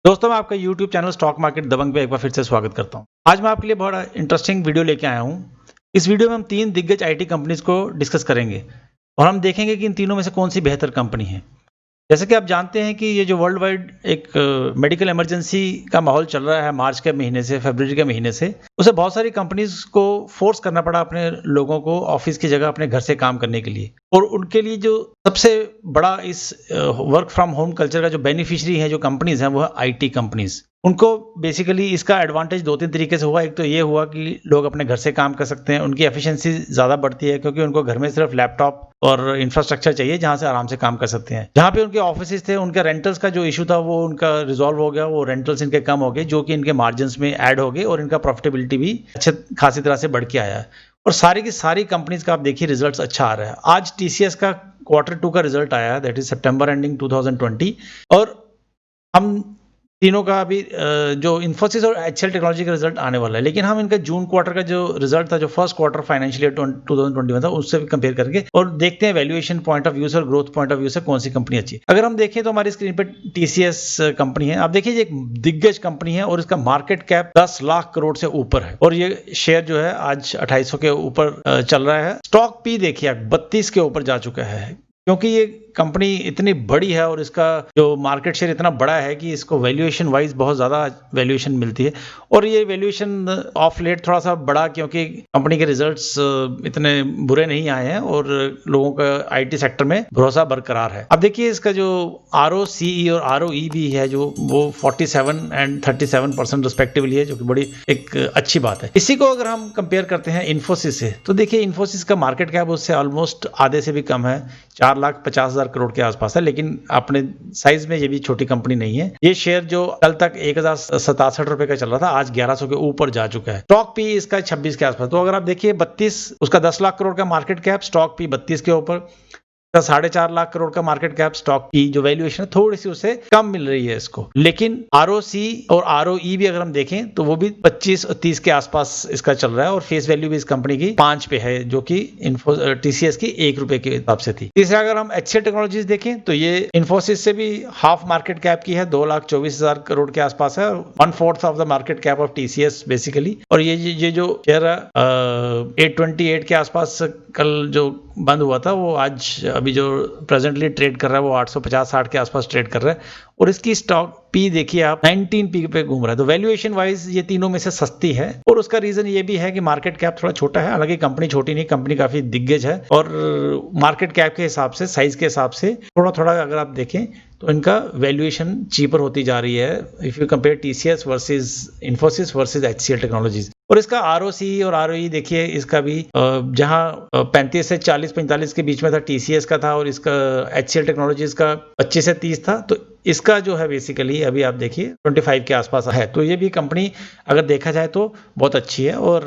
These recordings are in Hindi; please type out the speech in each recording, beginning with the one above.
दोस्तों मैं आपका YouTube चैनल स्टॉक मार्केट दबंग पे एक बार फिर से स्वागत करता हूं। आज मैं आपके लिए बहुत इंटरेस्टिंग वीडियो लेके आया हूं। इस वीडियो में हम 3 दिग्गज आईटी कंपनीज को डिस्कस करेंगे और हम देखेंगे कि इन तीनों में से कौन सी बेहतर कंपनी है। जैसे कि आप जानते हैं कि ये जो वर्ल्ड वाइड एक मेडिकल इमरजेंसी का माहौल चल रहा है मार्च के महीने से फरवरी के महीने से, उसे बहुत सारी कंपनीज को फोर्स करना पड़ा अपने लोगों को ऑफिस की जगह अपने घर से काम करने के लिए। और उनके लिए जो सबसे बड़ा इस वर्क फ्रॉम होम कल्चर का जो बेनिफिशियरी है जो कंपनीज हैं वो है आईटी कंपनीज। उनको बेसिकली इसका एडवांटेज 2-3 तरीके से हुआ। एक तो ये हुआ कि लोग अपने घर से काम कर सकते हैं, उनकी एफिशिएंसी ज़्यादा बढ़ती है क्योंकि उनको घर में सिर्फ लैपटॉप और इंफ्रास्ट्रक्चर चाहिए जहां से आराम से काम कर सकते हैं। जहां पे उनके ऑफिसेज थे, उनके रेंटल्स का जो इशू था वो उनका रिजॉल्व हो गया। वो रेंटल्स इनके कम हो गए जो कि इनके मार्जिन में ऐड हो गए और इनका प्रॉफिटेबिलिटी भी अच्छे खासी तरह से बढ़ के आया है। और सारी की सारी कंपनीज का आप देखिए रिजल्ट अच्छा आ रहा है। आज टीसीएस का Q2 का रिजल्ट आया है, दैट इज सितंबर एंडिंग 2020। और हम तीनों का अभी जो इन्फोसिस और एचसीएल टेक्नोलॉजी का रिजल्ट आने वाला है, लेकिन हम इनका जून क्वार्टर का जो रिजल्ट था, जो फर्स्ट क्वार्टर फाइनेंशियल ईयर 2021 था, उससे भी कंपेयर करके और देखते हैं वैल्यूएशन पॉइंट ऑफ व्यू से और ग्रोथ पॉइंट ऑफ व्यू से कौन सी कंपनी अच्छी है। अगर हम देखें तो हमारी स्क्रीन पर टीसीएस कंपनी है। आप देखिए एक दिग्गज कंपनी है और इसका मार्केट कैप 10 लाख करोड़ से ऊपर है और ये शेयर जो है आज 2800 के ऊपर चल रहा है। स्टॉक पी देखिए 32 के ऊपर जा चुका है क्योंकि ये कंपनी इतनी बड़ी है और इसका जो मार्केट शेयर इतना बड़ा है कि इसको वैल्यूएशन वाइज बहुत ज़्यादा वैल्यूएशन मिलती है। और ये वैल्यूएशन ऑफ लेट थोड़ा सा बड़ा क्योंकि कंपनी के रिजल्ट्स इतने बुरे नहीं आए हैं और लोगों का आईटी सेक्टर में भरोसा बरकरार है। अब देखिए इसका जो ROCE और ROE भी है जो वो 47 एंड 37% रिस्पेक्टिवली है, जो कि बड़ी एक अच्छी बात है। इसी को अगर हम कंपेयर करते हैं इन्फोसिस से तो देखिए इन्फोसिस का मार्केट कैप उससे ऑलमोस्ट आधे से भी कम है, 4,50,000 करोड़ के आसपास है, लेकिन अपने साइज में ये भी छोटी कंपनी नहीं है। ये शेयर जो कल तक 1,067 रुपए का चल रहा था आज 1100 के ऊपर जा चुका है। स्टॉक पी इसका 26 के आसपास। तो अगर आप देखिए 32 उसका 10 लाख करोड़ का मार्केट कैप, स्टॉक पी 32 के ऊपर, 4.5 लाख करोड़ का मार्केट कैप, स्टॉक की जो वैल्यूएशन है थोड़ी सी उससे कम मिल रही है इसको। लेकिन ROC और ROE भी अगर हम देखें तो वो भी 25 और 30 के आसपास इसका चल रहा है और फेस वैल्यू भी इस कंपनी की 5 पे है जो कि टीसीएस की 1 रुपए के हिसाब से थी। तीसरा अगर हम एचसीएल टेक्नोलॉजीज देखें तो ये इन्फोसिस से भी हाफ मार्केट कैप की है, 2,24,000 करोड़ के आसपास है, 1/4 of the market cap of TCS basically. और ये जो शेयर 828 के आसपास कल जो बंद हुआ था वो आज अभी जो प्रेजेंटली ट्रेड कर रहा है वो 850-60 के आसपास ट्रेड कर रहा है और इसकी स्टॉक पी देखिए आप 19 पी पे घूम रहा है। तो वैल्यूएशन वाइज ये तीनों में से सस्ती है और उसका रीजन ये भी है कि मार्केट कैप थोड़ा छोटा है। हालांकि कंपनी छोटी नहीं, कंपनी काफी दिग्गज है और मार्केट कैप के हिसाब से, साइज के हिसाब से थोड़ा थोड़ा अगर आप देखें तो इनका वैल्यूएशन चीपर होती जा रही है if you compare TCS versus Infosys versus HCL technologies. और इसका ROCE और ROE देखिए, इसका भी जहां 35 से 40-45 के बीच में था टीसीएस का था और इसका एचसीएल टेक्नोलॉजीज का 25 से 30 था, तो इसका जो है बेसिकली अभी आप देखिए 25 के आसपास है। तो ये भी कंपनी अगर देखा जाए तो बहुत अच्छी है और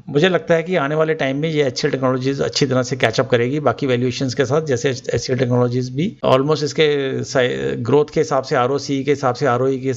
मुझे लगता है कि आने वाले टाइम में ये एचसीएल टेक्नोलॉजीज अच्छी तरह से कैचअप करेगी बाकी वैल्यूएशंस के साथ। जैसे एचसीएल टेक्नोलॉजीज भी ऑलमोस्ट इसके ग्रोथ के हिसाब से, ROCE के हिसाब से, ROE के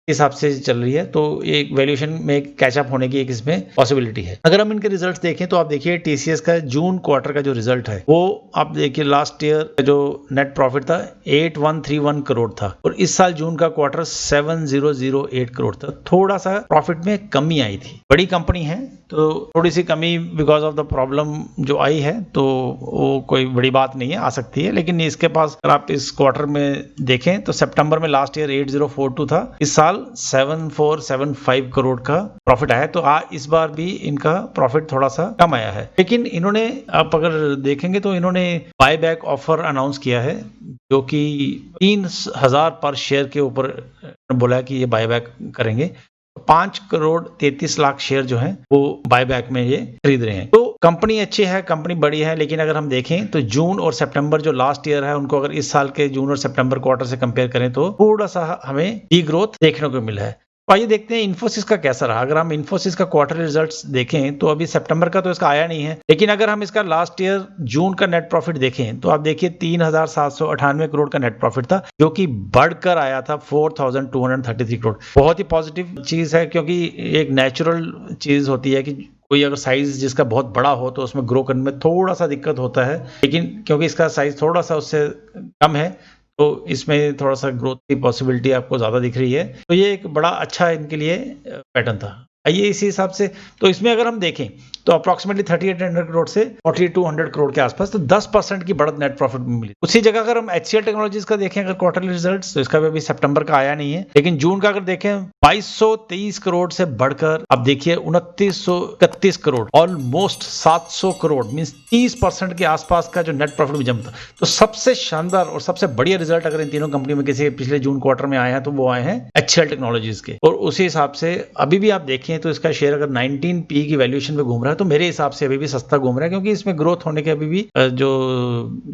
हिसाब से चल रही है, तो एक वैल्यूएशन में कैचअप होने की एक इसमें पॉसिबिलिटी है। अगर हम इनके रिजल्ट्स देखें तो आप देखिए टीसीएस का जून क्वार्टर का जो रिजल्ट है वो आप देखिए लास्ट ईयर का जो नेट प्रॉफिट था 8131 करोड़ था और इस साल जून का क्वार्टर 7008 करोड़ था। थोड़ा सा प्रॉफिट में कमी आई थी। बड़ी कंपनी है तो थोड़ी सी कमी बिकॉज ऑफ द प्रॉब्लम जो आई है तो वो कोई बड़ी बात नहीं है, आ सकती है। लेकिन इसके पास अगर आप इस क्वार्टर में देखें तो सितंबर में लास्ट ईयर 8042 था, इस साल 7475 करोड़ का प्रॉफिट आया। तो इस बार भी इनका प्रॉफिट थोड़ा सा कम आया है। लेकिन इन्होंने, आप अगर देखेंगे तो इन्होंने बायबैक ऑफर अनाउंस किया है जो कि 3000 पर शेयर के ऊपर बोला है कि ये बायबैक करेंगे। 5 करोड़ 33 लाख शेयर जो हैं वो बायबैक में ये खरीद रहे हैं। तो कंपनी अच्छी है, कंपनी बड़ी है, लेकिन अगर हम देखें तो जून और सितंबर जो लास्ट ईयर है उनको अगर इस साल के जून और सितंबर क्वार्टर से कंपेयर करें तो थोड़ा सा हमें डी ग्रोथ देखने को मिला है। आइए देखते हैं इन्फोसिस का कैसा रहा। अगर हम इन्फोसिस का क्वार्टर रिजल्ट्स देखें तो अभी सितंबर का तो इसका आया नहीं है, लेकिन अगर हम इसका लास्ट ईयर जून का नेट प्रॉफिट देखें तो आप देखिए 3,798 करोड़ का नेट प्रॉफिट था जो कि बढ़कर आया था 4,233 करोड़। बहुत ही पॉजिटिव चीज है क्योंकि एक नेचुरल चीज होती है कि कोई अगर साइज जिसका बहुत बड़ा हो तो उसमें ग्रो करने में थोड़ा सा दिक्कत होता है, लेकिन क्योंकि इसका साइज थोड़ा सा उससे कम है तो इसमें थोड़ा सा ग्रोथ की पॉसिबिलिटी आपको ज़्यादा दिख रही है। तो ये एक बड़ा अच्छा इनके लिए पैटर्न था। आइए इसी हिसाब से, तो इसमें अगर हम देखें तो अप्रॉक्सीमेटली 3800 करोड़ से 4200 करोड़ के आसपास, तो 10% की बढ़त नेट प्रॉफिट में मिली। उसी जगह अगर हम HCL टेक्नोलॉजीज का देखें अगर क्वार्टरली रिजल्ट्स, तो इसका भी अभी सितंबर का आया नहीं है, लेकिन जून का अगर देखें 2223 करोड़ से बढ़कर अब देखिए 2931 करोड़, ऑलमोस्ट 700 करोड़, मींस 30% के आसपास का जो नेट प्रॉफिट में जम था। तो सबसे शानदार और सबसे बढ़िया रिजल्ट अगर इन तीनों कंपनी में किसी पिछले जून क्वार्टर में आए हैं तो वो आए हैं HCL टेक्नोलॉजीज के। और उसी हिसाब से अभी भी आप देखें तो इसका शेयर अगर 19 PE की वैल्यूएशन पे घूम रहा है तो मेरे हिसाब से अभी भी सस्ता घूम रहा है, क्योंकि इसमें ग्रोथ होने के अभी भी जो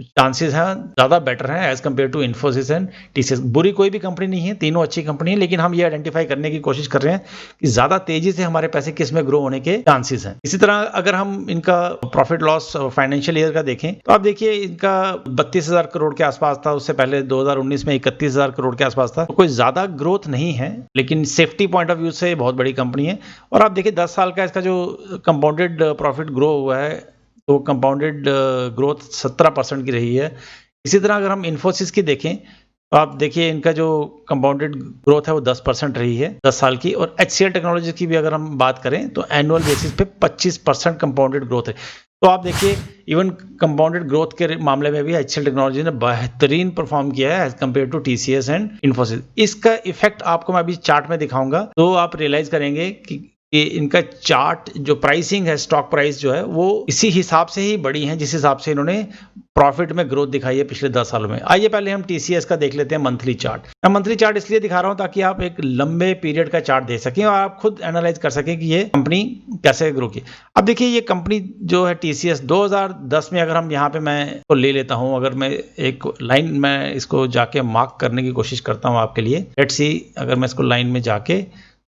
चांसेस हैं ज्यादा बेटर हैं as compare to Infosys and TCS। बुरी कोई भी कंपनी नहीं है, तीनों अच्छी कंपनी है, लेकिन हम ये आइडेंटिफाई करने की कोशिश कर रहे हैं कि ज्यादा तेजी से हमारे पैसे किस में ग्रो होने के चांसेस हैं। इसी तरह अगर हम इनका प्रॉफिट लॉस फाइनेंशियल ईयर का देखें तो आप देखिए इनका 32,000 करोड़ के आसपास था, उससे पहले 2019 में 31,000 करोड़ के आसपास था। तो कोई ज्यादा ग्रोथ नहीं है, लेकिन सेफ्टी पॉइंट ऑफ व्यू से बहुत बड़ी कंपनी है। और आप देखिए 10 साल का इसका जो कंपाउंडेड प्रॉफिट ग्रो हुआ है तो कंपाउंडेड ग्रोथ 17% की रही है। इसी तरह अगर हम इन्फोसिस की देखें तो आप देखिए इनका जो कंपाउंडेड ग्रोथ है वो 10% रही है 10 साल की। और HCL टेक्नोलॉजी की भी अगर हम बात करें तो एनुअल बेसिस पे 25% कंपाउंडेड ग्रोथ है। तो आप देखिए इवन कंपाउंडेड ग्रोथ के मामले में भी HCL टेक्नोलॉजी ने बेहतरीन परफॉर्म किया है as compare to TCS and Infosys. इसका इफेक्ट आपको मैं अभी चार्ट में दिखाऊंगा तो आप रियलाइज करेंगे कि इनका चार्ट जो प्राइसिंग है, स्टॉक प्राइस जो है वो इसी हिसाब से ही बढ़ी है जिस हिसाब से इन्होंने प्रॉफिट में ग्रोथ दिखाई है पिछले 10 सालों में। आइए पहले हम TCS का देख लेते हैं मंथली चार्ट। मैं मंथली चार्ट इसलिए दिखा रहा हूं ताकि आप एक लंबे पीरियड का चार्ट देख सकें और आप खुद एनालाइज कर सकें कि ये कंपनी कैसे ग्रो की। अब देखिए ये कंपनी जो है TCS 2010 में, अगर हम यहाँ पे मैं तो ले लेता हूँ, अगर मैं एक लाइन में इसको जाके मार्क करने की कोशिश करता हूँ आपके लिए, लेट्स सी अगर मैं इसको लाइन में जाके,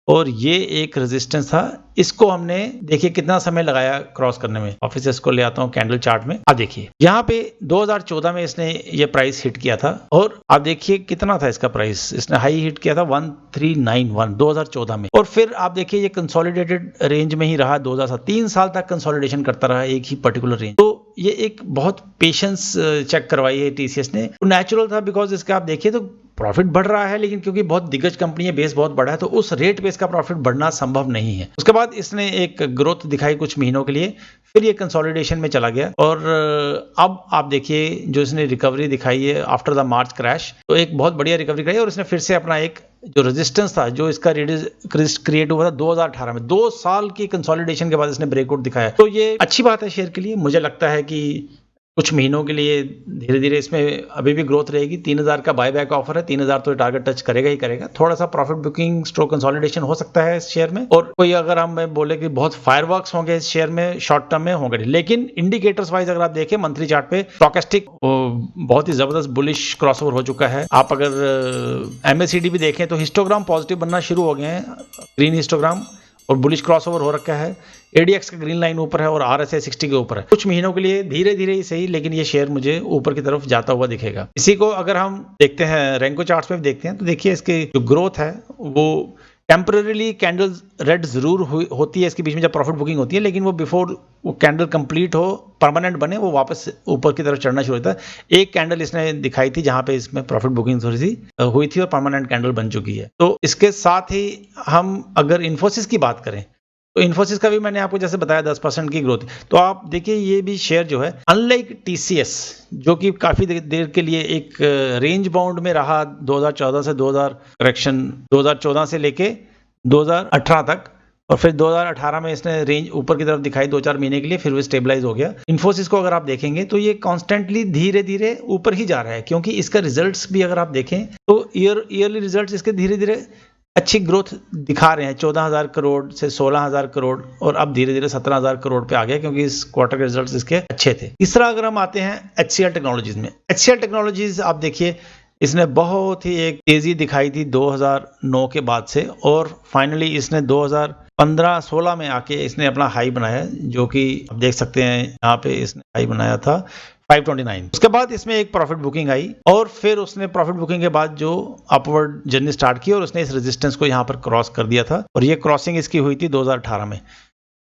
और ये एक रेजिस्टेंस था, इसको हमने देखिए कितना समय लगाया क्रॉस करने में। ऑफिस को ले आता हूँ कैंडल चार्ट में। अब देखिए यहाँ पे 2014 में इसने ये प्राइस हिट किया था और आप देखिए कितना था इसका प्राइस, इसने हाई हिट किया था 1391 2014 में। और फिर आप देखिए ये कंसोलिडेटेड रेंज में ही रहा 2007, 3 साल तक कंसोलिडेशन करता रहा एक ही पर्टिकुलर रेंज। तो ये एक बहुत पेशेंस चेक करवाई है TCS ने। नेचुरल था बिकॉज इसका आप देखिए तो प्रॉफिट बढ़ रहा है, लेकिन क्योंकि बहुत दिग्गज कंपनी है, बेस बहुत बड़ा है, तो उस रेट पे इसका प्रॉफिट बढ़ना संभव नहीं है। उसके बाद इसने एक ग्रोथ दिखाई कुछ महीनों के लिए, फिर ये कंसोलिडेशन में चला गया और अब आप देखिए जो इसने रिकवरी दिखाई है आफ्टर द मार्च क्रैश, तो एक बहुत बढ़िया रिकवरी कराई और इसने फिर से अपना एक जो रेजिस्टेंस था जो इसका क्रिएट हुआ था 2018 में, 2 साल की कंसोलिडेशन के बाद इसने ब्रेकआउट दिखाया। तो ये अच्छी बात है शेयर के लिए। मुझे लगता है कि कुछ महीनों के लिए धीरे धीरे इसमें अभी भी ग्रोथ रहेगी। 3000 का बायबैक ऑफर है, 3000 तो टारगेट टच करेगा ही करेगा। थोड़ा सा प्रॉफिट बुकिंग स्ट्रोक कंसोलिडेशन हो सकता है इस शेयर में, और कोई अगर हम बोले कि बहुत फायरवर्क्स होंगे इस शेयर में शॉर्ट टर्म में होंगे, लेकिन इंडिकेटर्स वाइज अगर आप देखें मंथली चार्ट पे स्टॉकेस्टिक बहुत ही जबरदस्त बुलिश क्रॉसओवर हो चुका है। आप अगर MACD भी देखें तो हिस्टोग्राम पॉजिटिव बनना शुरू हो गए हैं, ग्रीन हिस्टोग्राम, और बुलिश क्रॉसओवर हो रखा है। ADX का ग्रीन लाइन ऊपर है और RSI 60 के ऊपर है। कुछ महीनों के लिए धीरे धीरे ही सही, लेकिन ये शेयर मुझे ऊपर की तरफ जाता हुआ दिखेगा। इसी को अगर हम देखते हैं रैंको चार्ट्स में भी देखते हैं तो देखिए इसकी जो ग्रोथ है वो टेम्पररीली कैंडल रेड जरूर होती है इसके बीच में जब प्रॉफिट बुकिंग होती है, लेकिन वो बिफोर वो कैंडल कंप्लीट हो, परमानेंट बने, वो वापस ऊपर की तरफ चढ़ना शुरू होता है। एक कैंडल इसने दिखाई थी जहां पे इसमें प्रॉफिट बुकिंग थोड़ी सी हुई थी और परमानेंट कैंडल बन चुकी है। तो इसके साथ ही हम अगर इन्फोसिस की बात करें तो इन्फोसिस का भी मैंने आपको जैसे बताया 10% की ग्रोथ। तो आप देखिए ये भी शेयर जो है अनलाइक TCS जो कि काफी देर के लिए एक रेंज बाउंड में रहा 2014 से 2014 से लेके 2018 तक, और फिर 2018 में इसने रेंज ऊपर की तरफ दिखाई 2-4 महीने के लिए, फिर वो स्टेबलाइज हो गया। इन्फोसिस को अगर आप देखेंगे तो ये कॉन्स्टेंटली धीरे धीरे ऊपर ही जा रहा है, क्योंकि इसका रिजल्ट्स भी अगर आप देखें तो ईयरली रिजल्ट्स इसके धीरे धीरे अच्छी ग्रोथ दिखा रहे हैं। 14,000 करोड़ से 16,000 करोड़ और अब धीरे धीरे 17,000 करोड़ पे आ गया, क्योंकि इस क्वार्टर के रिजल्ट्स इसके अच्छे थे। तीसरा अगर हम आते हैं HCL टेक्नोलॉजीज में, HCL टेक्नोलॉजीज आप देखिए इसने बहुत ही एक तेजी दिखाई थी 2009 के बाद से, और फाइनली इसने 2015-16 में आके इसने अपना हाई बनाया, जो कि आप देख सकते हैं यहाँ पे इसने हाई बनाया था 529। उसके बाद इसमें एक प्रॉफिट बुकिंग आई और फिर उसने प्रॉफिट बुकिंग के बाद जो अपवर्ड जर्नी स्टार्ट की और उसने इस रेजिस्टेंस को यहाँ पर क्रॉस कर दिया था, और ये क्रॉसिंग इसकी हुई थी 2018 में।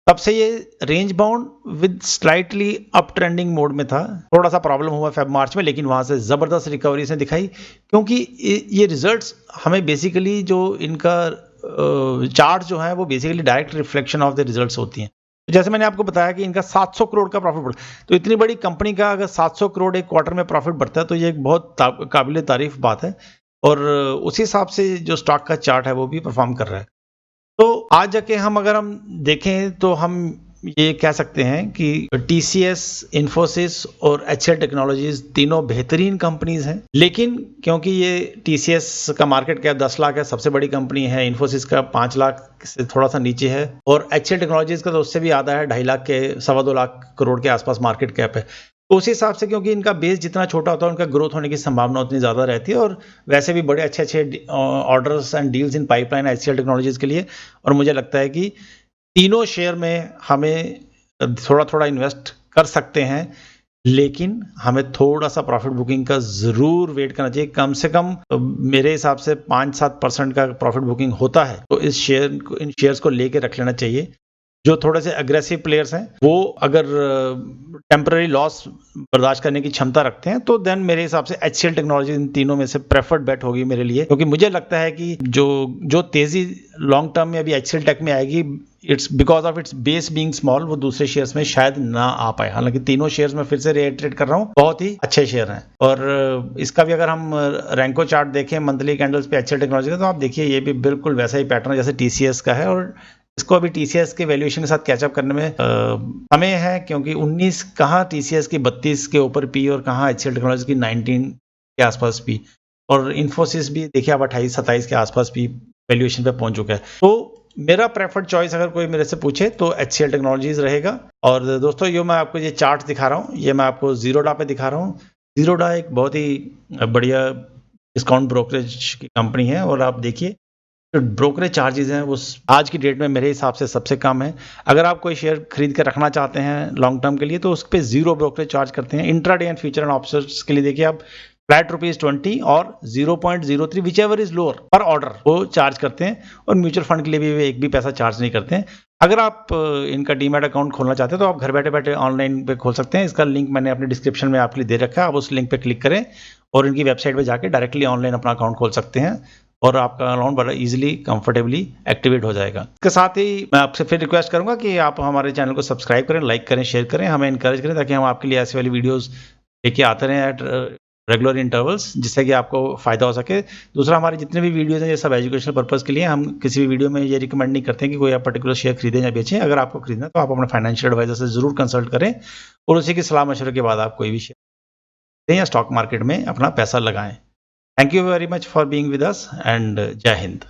तब से ये range bound with slightly up trending mode में था। थोड़ा सा प्रॉब्लम हुआ फेब मार्च में, लेकिन वहां से जबरदस्त रिकवरी इसने दिखाई, क्योंकि ये रिजल्ट्स हमें बेसिकली जो इनका चार्ट जो है वो basically direct reflection of the results होती हैं। जैसे मैंने आपको बताया कि इनका 700 करोड़ का प्रॉफिट बढ़ा, तो इतनी बड़ी कंपनी का अगर 700 करोड़ एक क्वार्टर में प्रॉफिट बढ़ता है तो ये एक बहुत काबिल तारीफ बात है, और उसी हिसाब से जो स्टॉक का चार्ट है वो भी परफॉर्म कर रहा है। तो आज जाके अगर हम देखें तो हम ये कह सकते हैं कि TCS, इन्फोसिस और HCL टेक्नोलॉजीज तीनों बेहतरीन कंपनीज हैं, लेकिन क्योंकि ये TCS का मार्केट कैप 10 लाख है, सबसे बड़ी कंपनी है, इन्फोसिस का 5 लाख से थोड़ा सा नीचे है, और HCL टेक्नोलॉजीज का तो उससे भी आधा है, 2.5 लाख के 2.25 लाख करोड़ के आसपास मार्केट कैप है। तो उस हिसाब से क्योंकि इनका बेस जितना छोटा होता है उनका ग्रोथ होने की संभावना उतनी ज़्यादा रहती है, और वैसे भी बड़े अच्छे orders and deals in pipeline HCL technologies के लिए, और मुझे लगता है कि तीनों शेयर में हमें थोड़ा थोड़ा इन्वेस्ट कर सकते हैं, लेकिन हमें थोड़ा सा प्रॉफिट बुकिंग का जरूर वेट करना चाहिए। कम से कम मेरे हिसाब से 5-7% का प्रॉफिट बुकिंग होता है तो इन शेयर्स को लेके रख लेना चाहिए। जो थोड़े से अग्रेसिव प्लेयर्स हैं वो अगर टेम्पररी लॉस बर्दाश्त करने की क्षमता रखते हैं तो देन मेरे हिसाब से HCL टेक्नोलॉजी इन तीनों में से प्रेफर्ड बेट होगी मेरे लिए, क्योंकि मुझे लगता है कि जो तेजी लॉन्ग टर्म में अभी HCL टेक में आएगी, it's because of its base being small, वो दूसरे शेयर्स में शायद ना आ पाए। हालांकि तीनों शेयर्स में फिर से रिएटरेट कर रहा हूँ बहुत ही अच्छे शेयर हैं, और इसका भी अगर हम रैंको चार्ट देखें मंथली कैंडल्स पे HCL टेक्नोलॉजी का, तो आप देखिए ये भी बिल्कुल वैसा ही पैटर्न जैसे TCS का है, और इसको अभी TCS के वैल्यूएशन के साथ कैचअप करने में समय है, क्योंकि 19 कहाँ TCS की 32 के ऊपर पी और कहाँ HCL टेक्नोलॉजी की 19 के आसपास पी, और इन्फोसिस भी देखिए आप 28-27 के आसपास भी वैल्यूएशन पे पहुंच चुका है। तो मेरा प्रेफर्ड चॉइस अगर कोई मेरे से पूछे तो HCL टेक्नोलॉजीज रहेगा। और दोस्तों ये मैं आपको ये चार्ट दिखा रहा हूँ, ये मैं आपको जीरोडा पे दिखा रहा हूँ। जीरोडा एक बहुत ही बढ़िया डिस्काउंट ब्रोकरेज की कंपनी है, और आप देखिए जो ब्रोकरेज चार्जेस हैं वो आज की डेट में मेरे हिसाब से सबसे कम है। अगर आप कोई शेयर खरीद कर रखना चाहते हैं लॉन्ग टर्म के लिए तो उस पर 0 ब्रोकरेज चार्ज करते हैं। Intraday and future and options के लिए देखिए आप फ्लैट ₹20 और 0.03 विच एवर इज लोअर पर ऑर्डर वो चार्ज करते हैं, और म्यूचुअल फंड के लिए भी एक भी पैसा चार्ज नहीं करते हैं। अगर आप इनका डीमैट अकाउंट खोलना चाहते हैं तो आप घर बैठे बैठे ऑनलाइन पे खोल सकते हैं। इसका लिंक मैंने अपने डिस्क्रिप्शन में आपके लिए दे रखा है, आप उस लिंक पे क्लिक करें और इनकी वेबसाइट पे जाके डायरेक्टली ऑनलाइन अपना अकाउंट खोल सकते हैं, और आपका अकाउंट बड़ा इजीली कंफर्टेबली एक्टिवेट हो जाएगा। इसके साथ ही मैं आपसे फिर रिक्वेस्ट करूंगा कि आप हमारे चैनल को सब्सक्राइब करें, लाइक करें, शेयर करें, हमें इनकरेज करें, ताकि हम आपके लिए ऐसी वाली वीडियोस लेके आते रहें एट रेगुलर इंटरवल्स, जिससे कि आपको फायदा हो सके। दूसरा, हमारे जितने भी वीडियोस हैं ये सब एजुकेशनल पर्पस के लिए, हम किसी भी वीडियो में ये रिकमेंड नहीं करते हैं कि कोई आप पर्टिकुलर शेयर खरीदें या बेचें। अगर आपको खरीदना है तो आप अपने फाइनेंशियल एडवाइजर से जरूर कंसल्ट करें, और उसी की सलाह मशवरे के बाद आप कोई भी शेयर या स्टॉक मार्केट में अपना पैसा लगाएं। Thank you very much for being with us, and Jai Hind.